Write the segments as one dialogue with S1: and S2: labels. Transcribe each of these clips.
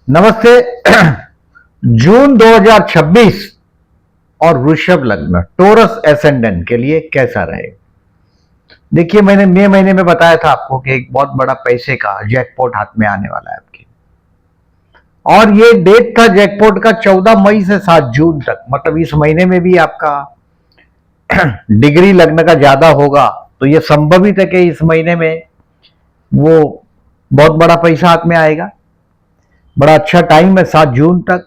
S1: नमस्ते। जून 2026 और वृषभ लग्न टोरस एसेंडेंट के लिए कैसा रहेगा? देखिए, मैंने मई महीने में बताया था आपको कि एक बहुत बड़ा पैसे का जैकपॉट हाथ में आने वाला है आपके, और ये डेट था जैकपॉट का 14 मई से 7 जून तक। मतलब इस महीने में भी आपका डिग्री लग्न का ज्यादा होगा, तो ये संभवित है कि इस महीने में वो बहुत बड़ा पैसा हाथ में आएगा। बड़ा अच्छा टाइम है 7 जून तक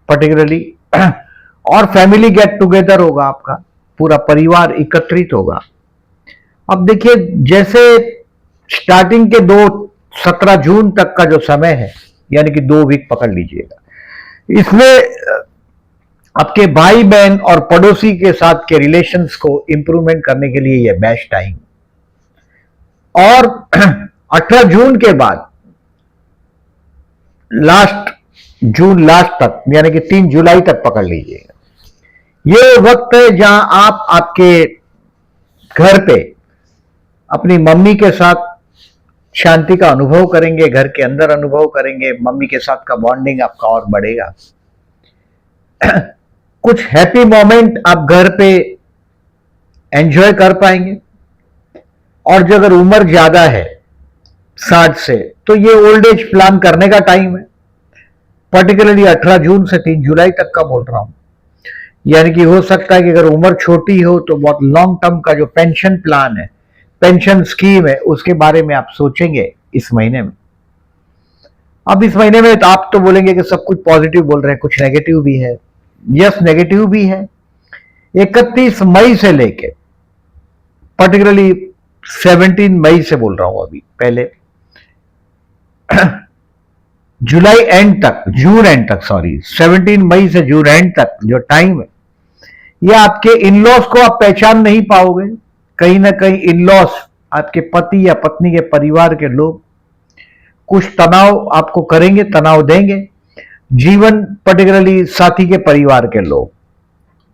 S1: पर्टिकुलरली। और फैमिली गेट टुगेदर होगा, आपका पूरा परिवार एकत्रित होगा। अब देखिए, जैसे स्टार्टिंग के 17 जून तक का जो समय है, यानी कि 2 वीक पकड़ लीजिएगा, इसमें आपके भाई बहन और पड़ोसी के साथ के रिलेशंस को इंप्रूवमेंट करने के लिए यह बेस्ट टाइम। और 18 जून के बाद जून लास्ट तक, यानी कि 3 जुलाई तक पकड़ लीजिएगा, ये वक्त है जहां आप आपके घर पे अपनी मम्मी के साथ शांति का अनुभव करेंगे, घर के अंदर अनुभव करेंगे, मम्मी के साथ का बॉन्डिंग आपका और बढ़ेगा। कुछ हैप्पी मोमेंट आप घर पे एंजॉय कर पाएंगे। और जो अगर उम्र ज्यादा है 60 से, तो ये ओल्ड एज प्लान करने का टाइम है। पर्टिकुलरली 18 जून से 3 जुलाई तक का बोल रहा हूं। यानी कि हो सकता है कि अगर उम्र छोटी हो तो बहुत लॉन्ग टर्म का जो पेंशन प्लान है, पेंशन स्कीम है, उसके बारे में आप सोचेंगे इस महीने में। अब इस महीने में तो आप तो बोलेंगे कि सब कुछ पॉजिटिव बोल रहे हैं, कुछ नेगेटिव भी है। यस, नेगेटिव भी है। 31 मई से लेके पर्टिकुलरली 17 मई से बोल रहा हूं अभी, पहले जुलाई एंड तक, जून एंड तक, सॉरी, 17 मई से जून एंड तक जो टाइम है, ये आपके इनलॉस को आप पहचान नहीं पाओगे। कहीं ना कहीं इनलॉस, आपके पति या पत्नी के परिवार के लोग कुछ तनाव आपको करेंगे, तनाव देंगे। जीवन पर्टिकुलरली साथी के परिवार के लोग,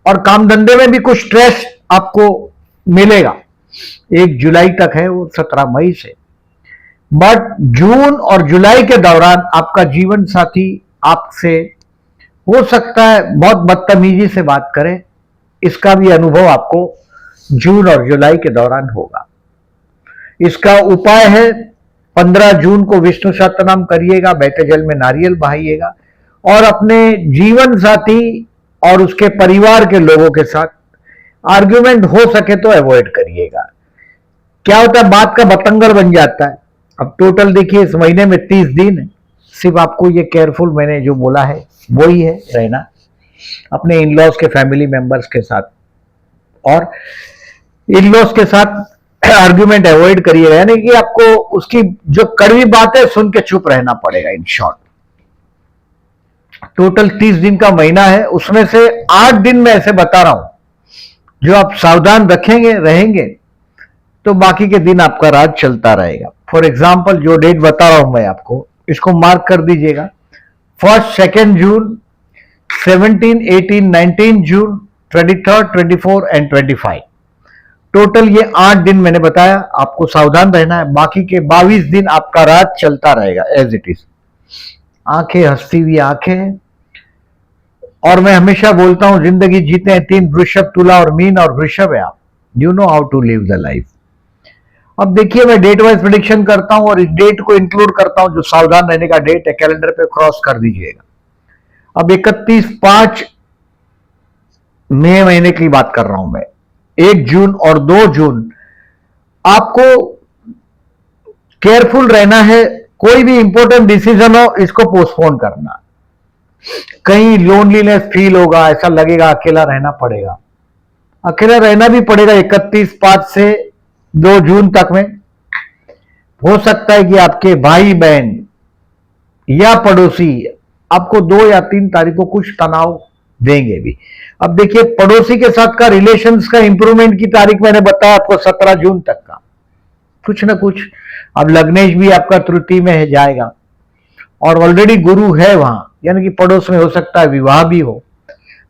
S1: और काम धंधे में भी कुछ स्ट्रेस आपको मिलेगा। 1 जुलाई तक है वो, 17 मई से। बट जून और जुलाई के दौरान आपका जीवन साथी आपसे हो सकता है बहुत बदतमीजी से बात करे, इसका भी अनुभव आपको जून और जुलाई के दौरान होगा। इसका उपाय है, 15 जून को विष्णु सहस्त्रनाम करिएगा, बहते जल में नारियल बहाइएगा, और अपने जीवन साथी और उसके परिवार के लोगों के साथ आर्ग्यूमेंट हो सके तो अवॉइड करिएगा। क्या होता है, बात का बतंगड़ बन जाता है। अब टोटल देखिए, इस महीने में 30 दिन है। सिर्फ आपको ये केयरफुल मैंने जो बोला है वो ही है रहना अपने इनलॉज के फैमिली मेंबर्स के साथ, और इनलॉज के साथ आर्ग्यूमेंट अवॉइड करिएगा। यानी कि आपको उसकी जो कड़वी बात है सुन के चुप रहना पड़ेगा। इन शॉर्ट, टोटल 30 दिन का महीना है, उसमें से 8 दिन मैं ऐसे बता रहा हूं जो आप सावधान रखेंगे, रहेंगे, तो बाकी के दिन आपका राज चलता रहेगा। फॉर एग्जाम्पल, जो डेट बता रहा हूं मैं आपको, इसको मार्क कर दीजिएगा। 1, 2 जून, 17, 18, 19 जून, 23, 24 एंड 25। टोटल ये 8 दिन मैंने बताया, आपको सावधान रहना है। बाकी के 22 दिन आपका राज चलता रहेगा एज इट इज। आंखें हंसती हुई आंखें हैं। और मैं हमेशा बोलता हूं, जिंदगी जीते हैं 3, वृषभ, तुला और मीन, और वृषभ है आप। You know how to live the life. अब देखिए, मैं डेट वाइज प्रेडिक्शन करता हूं, और इस डेट को इंक्लूड करता हूं जो सावधान रहने का डेट है। कैलेंडर पे क्रॉस कर दीजिएगा। अब 31/5 मई महीने की बात कर रहा हूं मैं। 1 जून और 2 जून आपको केयरफुल रहना है। कोई भी इंपॉर्टेंट डिसीजन हो, इसको पोस्टपोन करना। कहीं लोनलीनेस फील होगा, ऐसा लगेगा अकेला रहना पड़ेगा। अकेला रहना भी पड़ेगा 31/5 से 2 जून तक में। हो सकता है कि आपके भाई बहन या पड़ोसी आपको 2 या 3 तारीख को कुछ तनाव देंगे भी। अब देखिए, पड़ोसी के साथ का रिलेशंस का इंप्रूवमेंट की तारीख मैंने बताया आपको 17 जून तक का, कुछ ना कुछ। अब लग्नेश भी आपका तृतीय में है, जाएगा, और ऑलरेडी गुरु है वहां, यानी कि पड़ोस में हो सकता है विवाह भी हो।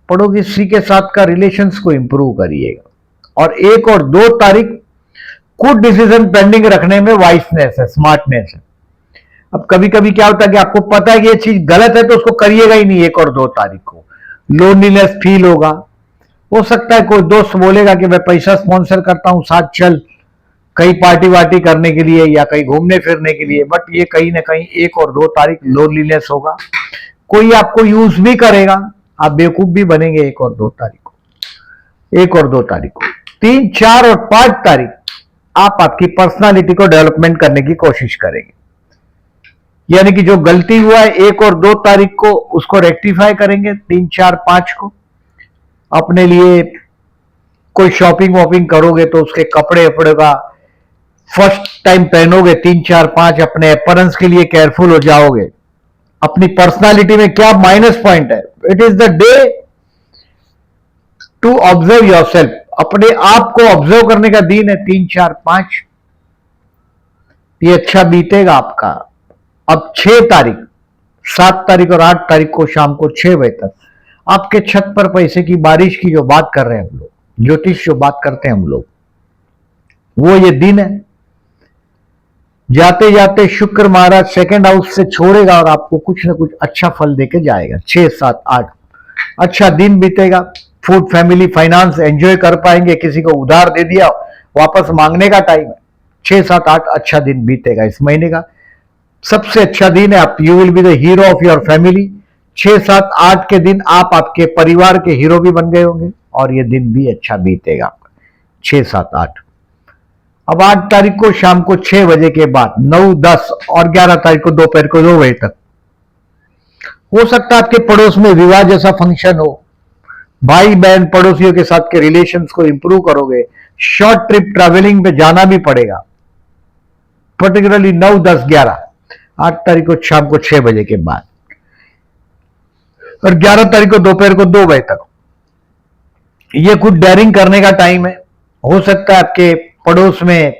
S1: पड़ोसी के साथ का रिलेशंस को इंप्रूव करिएगा। और 1 और 2 तारीख कुछ डिसीजन पेंडिंग रखने में वाइसनेस है, स्मार्टनेस है। अब कभी कभी क्या होता है कि आपको पता है कि ये चीज गलत है तो उसको करिएगा ही नहीं 1 और 2 तारीख को, लोनलीनेस फील होगा। हो सकता है कोई दोस्त बोलेगा कि मैं पैसा स्पॉन्सर करता हूं, साथ चल कहीं पार्टी वार्टी करने के लिए या कहीं घूमने फिरने के लिए, बट ये कहीं ना कहीं 1 और 2 तारीख लोनलीनेस होगा। कोई आपको यूज भी करेगा, आप बेवकूफ भी बनेंगे 1 और 2 तारीख को। 1 और 2 तारीख को, 3, 4 और 5 तारीख आप आपकी पर्सनालिटी को डेवलपमेंट करने की कोशिश करेंगे। यानी कि जो गलती हुआ है 1 और 2 तारीख को उसको रेक्टिफाई करेंगे। 3, 4, 5 को अपने लिए कोई शॉपिंग वॉपिंग करोगे तो उसके कपड़े वपड़े का फर्स्ट टाइम पहनोगे। 3, 4, 5 अपने अपीयरेंस के लिए केयरफुल हो जाओगे। अपनी पर्सनालिटी में क्या माइनस पॉइंट है, it is the day to observe yourself, अपने आप को ऑब्जर्व करने का दिन है। 3, 4, 5 ये अच्छा बीतेगा आपका। अब 6 तारीख, 7 तारीख और 8 तारीख को शाम को 6 बजे तक आपके छत पर पैसे की बारिश की जो बात कर रहे हैं हम लोग, ज्योतिष जो बात करते हैं हम लोग, वो ये दिन है। जाते जाते शुक्र महाराज सेकंड हाउस से छोड़ेगा और आपको कुछ ना कुछ अच्छा फल देके जाएगा। 6, 7, 8 अच्छा दिन बीतेगा। फूड, फैमिली, फाइनेंस एंजॉय कर पाएंगे। किसी को उधार दे दिया, वापस मांगने का टाइम है। 6, 7, 8 अच्छा दिन बीतेगा इस महीने का। सबसे अच्छा दिन है। आप you will be the hero of your family. 6, 7, 8 के दिन आप आपके परिवार के हीरो भी बन गए होंगे और ये दिन भी अच्छा बीतेगा आपका। 6, 7, 8 अब 8 तारीख को शाम को 6 बजे के बाद 9, 10 और 11 तारीख को दोपहर को 2 बजे तक हो सकता है आपके पड़ोस में विवाह जैसा फंक्शन हो। भाई बहन पड़ोसियों के साथ के रिलेशंस को इंप्रूव करोगे। शॉर्ट ट्रिप ट्रैवलिंग पे जाना भी पड़ेगा, पर्टिकुलरली 9, 10, 11, 8 तारीख को शाम को 6 बजे के बाद और 11 तारीख को दोपहर को 2 बजे तक ये कुछ डेयरिंग करने का टाइम है। हो सकता है आपके पड़ोस में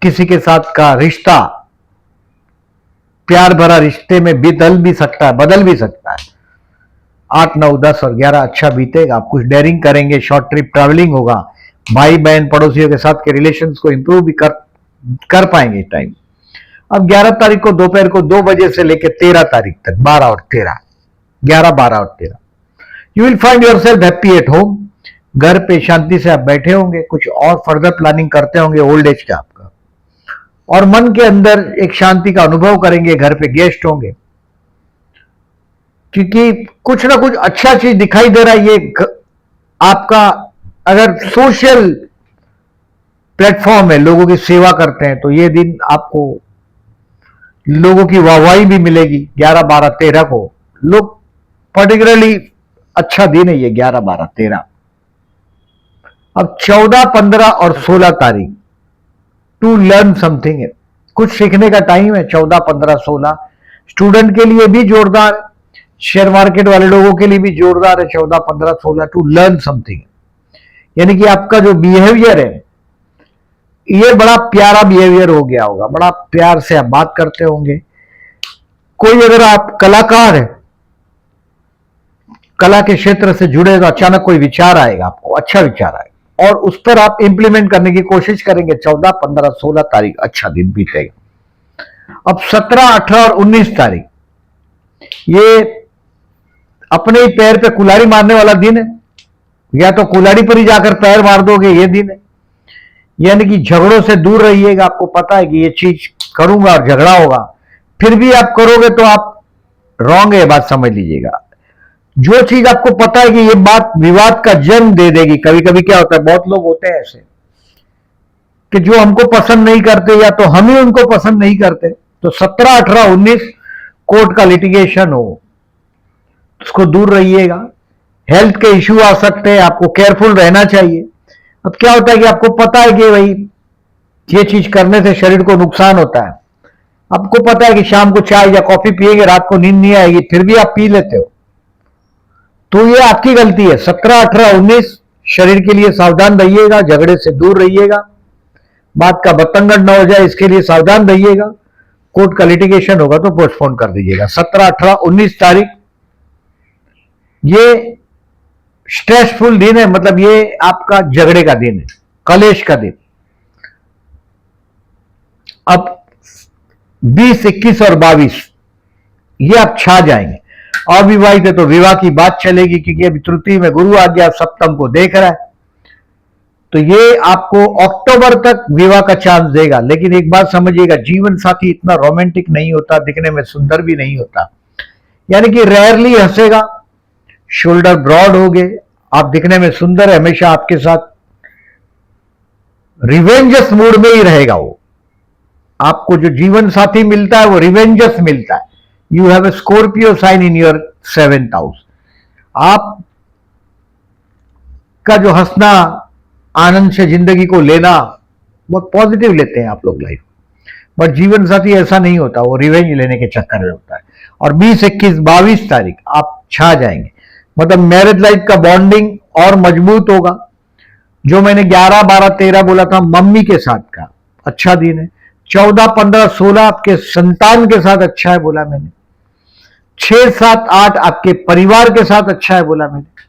S1: किसी के साथ का रिश्ता, प्यार भरा रिश्ते में बदल भी सकता है। 8, 9, 10 और 11 अच्छा बीतेगा। आप कुछ डेयरिंग करेंगे, शॉर्ट ट्रिप ट्रैवलिंग होगा। भाई बहन पड़ोसियों के साथ के रिलेशंस को इंप्रूव भी कर पाएंगे इस टाइम। अब 11 तारीख को दोपहर को 2 बजे से लेकर 13 तारीख तक 12 और 13, 11, 12 और 13 you will find your self happy at home. घर पे शांति से आप बैठे होंगे, कुछ और फर्दर प्लानिंग करते होंगे ओल्ड एज का आपका, और मन के अंदर एक शांति का अनुभव करेंगे। घर पे गेस्ट होंगे क्योंकि कुछ ना कुछ अच्छा चीज दिखाई दे रहा है। ये आपका अगर सोशल प्लेटफॉर्म है, लोगों की सेवा करते हैं, तो ये दिन आपको लोगों की वाहवाही भी मिलेगी। 11, 12, 13 को लोग पर्टिकुलरली अच्छा दिन है ये 11, 12, 13। अब 14, 15 और 16 तारीख टू लर्न समथिंग है, कुछ सीखने का टाइम है। 14, 15, 16 स्टूडेंट के लिए भी जोरदार, शेयर मार्केट वाले लोगों के लिए भी जोरदार है। 14, 15, 16 टू लर्न समथिंग, यानी कि आपका जो बिहेवियर है ये बड़ा प्यारा बिहेवियर हो गया होगा। बड़ा प्यार से आप बात करते होंगे। कोई अगर आप कलाकार है, कला के क्षेत्र से जुड़े, तो अचानक कोई विचार आएगा आपको, अच्छा विचार आएगा और उस पर आप इंप्लीमेंट करने की कोशिश करेंगे। 14, 15, 16 तारीख अच्छा दिन बीतेगा। अब 17, 18 और 19 तारीख ये अपने ही पैर पे कुल्हाड़ी मारने वाला दिन है। या तो कुल्हाड़ी पर ही जाकर पैर मार दोगे, ये दिन है। यानी कि झगड़ों से दूर रहिएगा। आपको पता है कि ये चीज करूंगा और झगड़ा होगा, फिर भी आप करोगे तो आप रॉन्ग है, बात समझ लीजिएगा। जो चीज आपको पता है कि ये बात विवाद का जन्म दे देगी। कभी कभी क्या होता है, बहुत लोग होते हैं ऐसे कि जो हमको पसंद नहीं करते या तो हम ही उनको पसंद नहीं करते। तो 17, 18, 19 कोर्ट का लिटिगेशन हो, उसको दूर रहिएगा। हेल्थ के इश्यू आ सकते हैं, आपको केयरफुल रहना चाहिए। अब क्या होता है कि आपको पता है कि भाई ये चीज करने से शरीर को नुकसान होता है। आपको पता है कि शाम को चाय या कॉफी पिएंगे, रात को नींद नहीं आएगी, फिर भी आप पी लेते हो, तो ये आपकी गलती है। 17, 18, 19 शरीर के लिए सावधान रहिएगा, झगड़े से दूर रहिएगा, बात का बतंगड़ न हो जाए इसके लिए सावधान रहिएगा। कोर्ट का लिटिगेशन होगा तो पोस्टपोन कर दीजिएगा। 17, 18, 19 तारीख ये स्ट्रेसफुल दिन है, मतलब ये आपका झगड़े का दिन है, कलेश का दिन। अब 20, 21 और 22 ये आप छा जाएंगे। अविवाहित है तो विवाह की बात चलेगी, क्योंकि अभी तृतीय में गुरु आ गया, सप्तम को देख रहा है, तो ये आपको अक्टूबर तक विवाह का चांस देगा। लेकिन एक बात समझिएगा, जीवन साथी इतना रोमांटिक नहीं होता, दिखने में सुंदर भी नहीं होता, यानी कि रेयरली हंसेगा, शोल्डर ब्रॉड हो गए, आप दिखने में सुंदर है, हमेशा आपके साथ रिवेंजस मूड में ही रहेगा। वो आपको जो जीवन साथी मिलता है वो रिवेंजस मिलता है। You have a Scorpio sign in your 7th house. आप का जो हंसना, आनंद से जिंदगी को लेना, बहुत पॉजिटिव लेते हैं आप लोग लाइफ। बट जीवन साथी ऐसा नहीं होता, वो रिवेंज लेने के चक्कर में होता है। और 20, 21, 22 तारीख आप छा जाएंगे, मतलब मैरिज लाइफ का बॉन्डिंग और मजबूत होगा। जो मैंने 11, 12, 13 बोला था मम्मी के साथ का अच्छा दिन है। 14, 15, 16 आपके संतान के साथ अच्छा है बोला मैंने। 6, 7, 8 आपके परिवार के साथ अच्छा है बोला मैंने।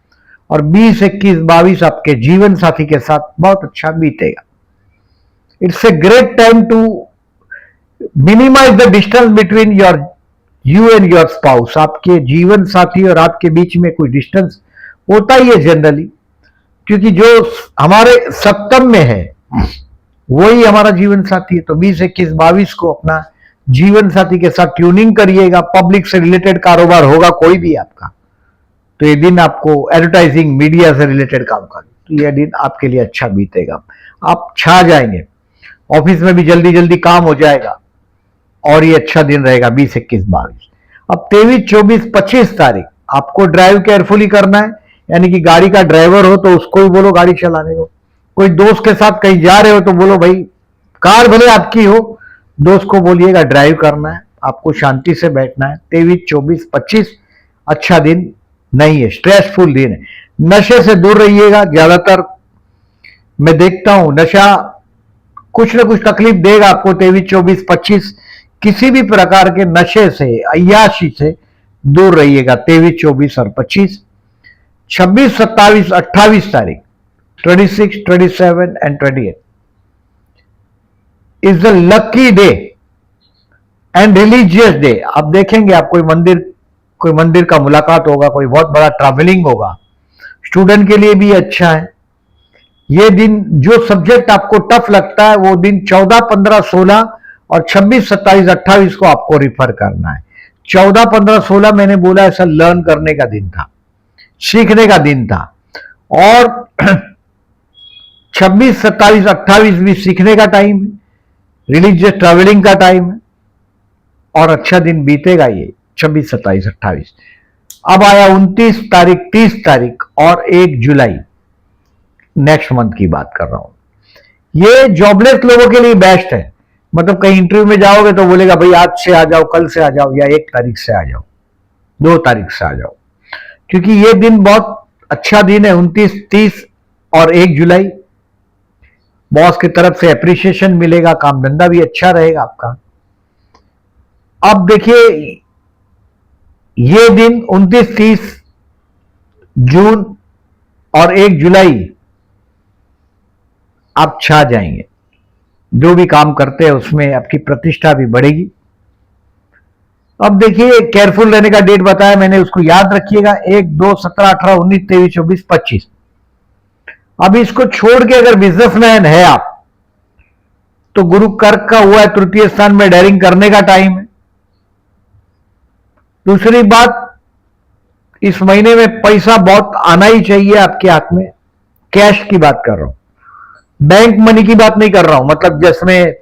S1: और 20, 21, 22 आपके जीवन साथी के साथ बहुत अच्छा बीतेगा। It's a great time to minimise the distance between you and your spouse. आपके जीवन साथी और आपके बीच में कोई डिस्टेंस होता ही है जनरली, क्योंकि जो हमारे सप्तम में है वही हमारा जीवन साथी है। तो 20, 21, 22 को अपना जीवन साथी के साथ ट्यूनिंग करिएगा। पब्लिक से रिलेटेड कारोबार होगा कोई भी आपका, तो ये दिन आपको एडवर्टाइजिंग मीडिया से रिलेटेड काम कर, तो ये दिन आपके लिए अच्छा बीतेगा, आप छा जाएंगे। ऑफिस में भी जल्दी जल्दी काम हो जाएगा और ये अच्छा दिन रहेगा 20, 21, 22। अब 23, 24, 25 तारीख आपको ड्राइव केयरफुली करना है, यानी कि गाड़ी का ड्राइवर हो तो उसको ही बोलो गाड़ी चलाने को। कोई दोस्त के साथ कहीं जा रहे हो तो बोलो भाई, कार भले आपकी हो, दोस्त को बोलिएगा ड्राइव करना है, आपको शांति से बैठना है। 23, 24, 25 अच्छा दिन नहीं है, स्ट्रेसफुल दिन है। नशे से दूर रहिएगा। ज्यादातर मैं देखता हूं नशा कुछ ना कुछ तकलीफ देगा आपको। 23, 24, 25 किसी भी प्रकार के नशे से, अय्याशी से दूर रहिएगा। 23, 24 और 25। 26, 27, 28 तारीख 26, 27 and 28 is the lucky day and religious day. आप देखेंगे, आप कोई मंदिर का मुलाकात होगा, कोई बहुत बड़ा ट्रैवलिंग होगा। स्टूडेंट के लिए भी अच्छा है ये दिन। जो सब्जेक्ट आपको टफ लगता है वो दिन 14, 15, 16 और 26, 27, 28 को आपको रिफर करना है। 14, 15, 16 मैंने बोला ऐसा लर्न करने का दिन था, सीखने का दिन था। और 26, 27, 28 भी सीखने का टाइम है, रिलीजियस ट्रैवलिंग का टाइम है, और अच्छा दिन बीतेगा ये 26, 27, 28। अब आया 29 तारीख, 30 तारीख और 1 जुलाई, नेक्स्ट मंथ की बात कर रहा हूं। ये जॉबलेस लोगों के लिए बेस्ट है। मतलब कहीं इंटरव्यू में जाओगे तो बोलेगा भाई आज से आ जाओ, कल से आ जाओ, या 1 तारीख से आ जाओ, 2 तारीख से आ जाओ, क्योंकि ये दिन बहुत अच्छा दिन है। 29, 30 और 1 जुलाई बॉस की तरफ से एप्रिसिएशन मिलेगा, काम धंधा भी अच्छा रहेगा आपका। अब देखिए ये दिन 29, 30 जून और 1 जुलाई आप छा जाएंगे। जो भी काम करते हैं उसमें आपकी प्रतिष्ठा भी बढ़ेगी। अब देखिए केयरफुल रहने का डेट बताया मैंने, उसको याद रखिएगा। 1, 2, 17, 18, 19, 23, 24, 25। अब इसको छोड़ के अगर बिजनेसमैन है आप, तो गुरु कर्क का हुआ है तृतीय स्थान में, डेयरिंग करने का टाइम है। दूसरी बात, इस महीने में पैसा बहुत आना ही चाहिए आपके हाथ में। कैश की बात कर रहा हूं, बैंक मनी की बात नहीं कर रहा हूं। मतलब जिसमें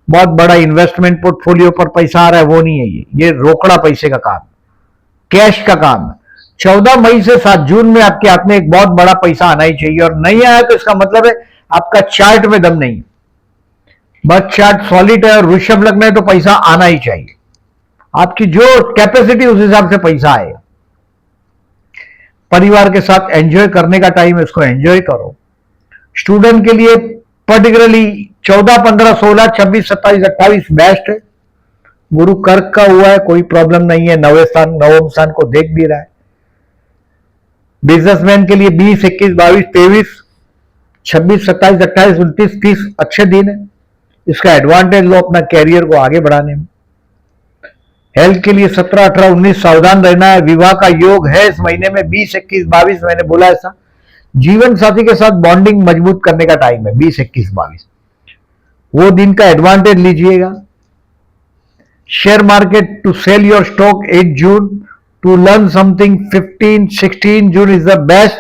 S1: बहुत बड़ा इन्वेस्टमेंट पोर्टफोलियो पर पैसा आ रहा है वो नहीं है ये रोकड़ा पैसे का काम, कैश का काम है। 14 मई से 7 जून में आपके हाथ में एक बहुत बड़ा पैसा आना ही चाहिए, और नहीं आया तो इसका मतलब है आपका चार्ट में दम नहीं, बस चार्ट सॉलिड है और वृषभ लग्न है तो पैसा आना ही चाहिए। आपकी जो कैपेसिटी उस हिसाब से पैसा आएगा। परिवार के साथ एंजॉय करने का टाइम है, इसको एंजॉय करो। स्टूडेंट के लिए पर्टिकुलरली 14, 15, 16, 26, 27, 28 बेस्ट है। गुरु कर्क का हुआ है, कोई प्रॉब्लम नहीं है, नवम स्थान को देख भी रहा है। बिजनेसमैन के लिए 20, 21, 22, 23, 26, 27, 28, 29, 30 अच्छे दिन है। इसका एडवांटेज लो अपना कैरियर को आगे बढ़ाने में। हेल्थ के लिए 17, 18, 19 सावधान रहना है। विवाह का योग है इस महीने में 20, 21, 22, मैंने बोला ऐसा। जीवन साथी के साथ बॉन्डिंग मजबूत करने का टाइम है 20, 21, 22, वो दिन का एडवांटेज लीजिएगा। Share market to sell your stock 8 June, to learn something 15, 16 June is the best.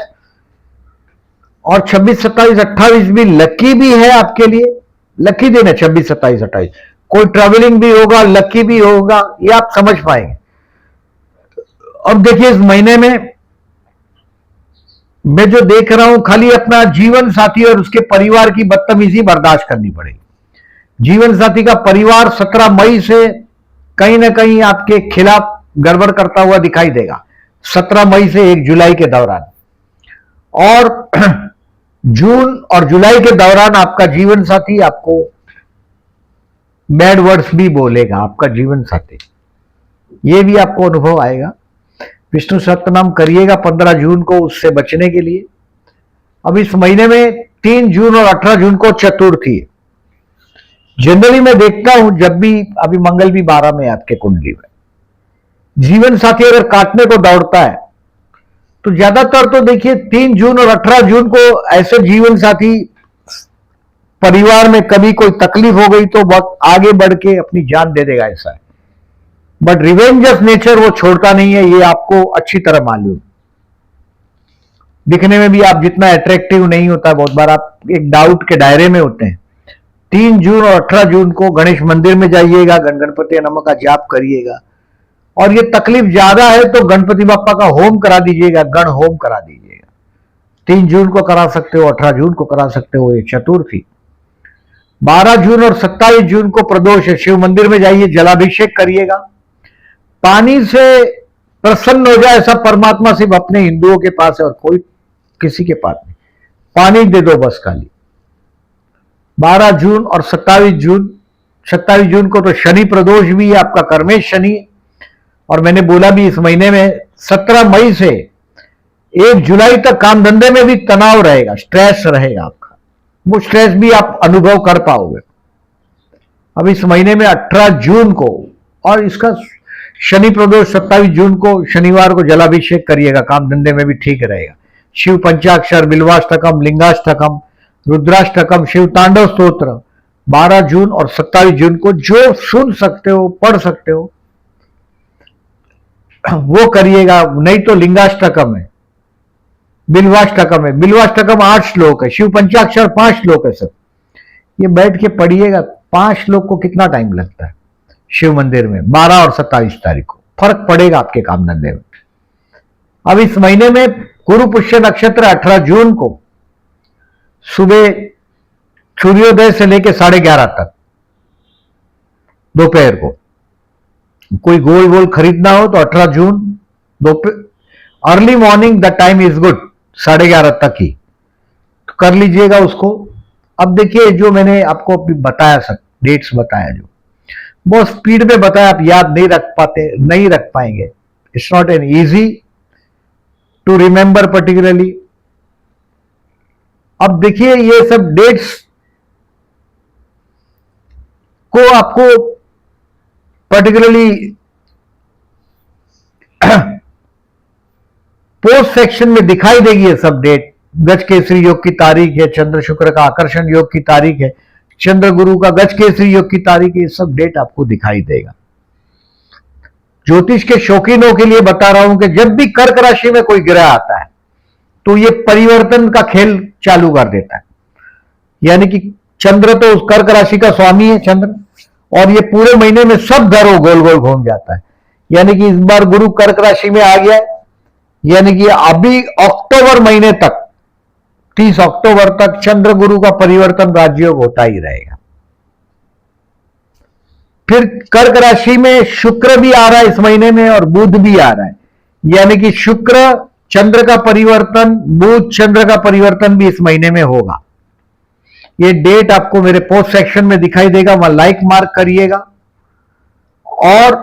S1: और 26, 27, 28 भी लकी भी है आपके लिए, लकी दिन है 26, 27, 28। कोई ट्रैवलिंग भी होगा, लकी भी होगा, ये आप समझ पाएंगे। अब देखिए इस महीने में मैं जो देख रहा हूं, खाली अपना जीवन साथी और उसके परिवार की बदतमीजी बर्दाश्त करनी पड़ेगी। जीवन साथी का परिवार 17 मई से कहीं ना कहीं आपके खिलाफ गड़बड़ करता हुआ दिखाई देगा, 17 मई से 1 जुलाई के दौरान। और जून और जुलाई के दौरान आपका जीवन साथी आपको बैड वर्ड्स भी बोलेगा, आपका जीवन साथी, ये भी आपको अनुभव आएगा। विष्णु सहस्त्रनाम करिएगा 15 जून को उससे बचने के लिए। अब इस महीने में 3 जून और 18 जून को चतुर्थी है। जनरली मैं देखता हूं जब भी, अभी मंगल भी 12 में आपके कुंडली में, जीवन साथी अगर काटने को दौड़ता है तो ज्यादातर तो देखिए 3 जून और 18 जून को ऐसे जीवन साथी परिवार में कभी कोई तकलीफ हो गई तो बहुत आगे बढ़ के अपनी जान दे देगा, ऐसा है। बट रिवेंजस नेचर वो छोड़ता नहीं है, ये आपको अच्छी तरह मालूम। दिखने में भी आप जितना अट्रैक्टिव नहीं होता, बहुत बार आप एक डाउट के दायरे में होते हैं। 3 जून और 18 जून को गणेश मंदिर में जाइएगा, गणपति नमः का जाप करिएगा। और ये तकलीफ ज्यादा है तो गणपति बापा का होम करा दीजिएगा, गण होम करा दीजिएगा। 3 जून को करा सकते हो, 18 जून को करा सकते हो, ये चतुर्थी। 12 जून और 27 जून को प्रदोष है, शिव मंदिर में जाइए, जलाभिषेक करिएगा। पानी से प्रसन्न हो जाए ऐसा परमात्मा सिर्फ अपने हिंदुओं के पास है और कोई किसी के पास नहीं। पानी दे दो बस खाली। 12 जून और 27 जून, 27 जून को तो शनि प्रदोष भी है, आपका कर्मेश शनि। और मैंने बोला भी इस महीने में 17 मई से 1 जुलाई तक काम धंधे में भी तनाव रहेगा, स्ट्रेस रहेगा आपका, वो स्ट्रेस भी आप अनुभव कर पाओगे। अब इस महीने में 18 जून को और इसका शनि प्रदोष 27 जून को शनिवार को जलाभिषेक करिएगा, काम धंधे में भी ठीक रहेगा। शिव पंचाक्षर, बिल्वाष्टकम, लिंगाष्टकम, रुद्राष्टकम, शिव तांडव स्तोत्र 12 जून और 27 जून को जो सुन सकते हो, पढ़ सकते हो, वो करिएगा। नहीं तो लिंगाष्टकम है, बिल्वाष्टकम है। बिल्वाष्टकम 8 श्लोक है, शिव पंचाक्षर 5 श्लोक है सब। ये बैठ के पढ़िएगा। 5 श्लोक को कितना टाइम लगता है शिव मंदिर में? 12 और 27 तारीख को फर्क पड़ेगा आपके काम धंधे में। अब इस महीने में गुरु पुष्य नक्षत्र 18 जून को सुबह सूर्योदय से लेकर 11:30 तक दोपहर को कोई गोल्ड वोल्ड खरीदना हो तो 18 जून दोपहर early morning the time is good, 11:30 तक ही तो कर लीजिएगा उसको। अब देखिए जो मैंने आपको अभी बताया, सब डेट्स बताया, जो बहुत स्पीड में बताया, आप याद नहीं रख पाते, नहीं रख पाएंगे। It's not an easy to remember particularly. अब देखिए ये सब डेट्स को आपको पर्टिकुलरली पोस्ट सेक्शन में दिखाई देगी ये सब डेट। गज केसरी योग की तारीख है, चंद्र शुक्र का आकर्षण योग की तारीख है, चंद्र गुरु का गज केसरी योग की तारीख है, ये सब डेट आपको दिखाई देगा। ज्योतिष के शौकीनों के लिए बता रहा हूं कि जब भी कर्क राशि में कोई ग्रह आता है तो ये परिवर्तन का खेल चालू कर देता है। यानी कि चंद्र तो उस कर्क राशि का स्वामी है चंद्र, और ये पूरे महीने में सब घरों गोल गोल घूम जाता है। यानी कि इस बार गुरु कर्क राशि में आ गया है, यानी कि अभी अक्टूबर महीने तक 30 अक्टूबर तक चंद्र गुरु का परिवर्तन राजयोग होता ही रहेगा। फिर कर्क राशि में शुक्र भी आ रहा है इस महीने में और बुध भी आ रहा है, यानी कि शुक्र चंद्र का परिवर्तन, बुध चंद्र का परिवर्तन भी इस महीने में होगा। ये डेट आपको मेरे पोस्ट सेक्शन में दिखाई देगा, वहां लाइक मार्क करिएगा और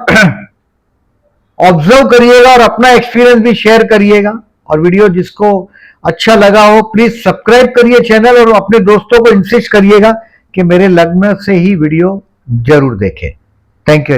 S1: ऑब्जर्व करिएगा और अपना एक्सपीरियंस भी शेयर करिएगा। और वीडियो जिसको अच्छा लगा हो प्लीज सब्सक्राइब करिए चैनल और अपने दोस्तों को इंसिस्ट करिएगा कि मेरे लग्न से ही वीडियो जरूर देखें। Thank you.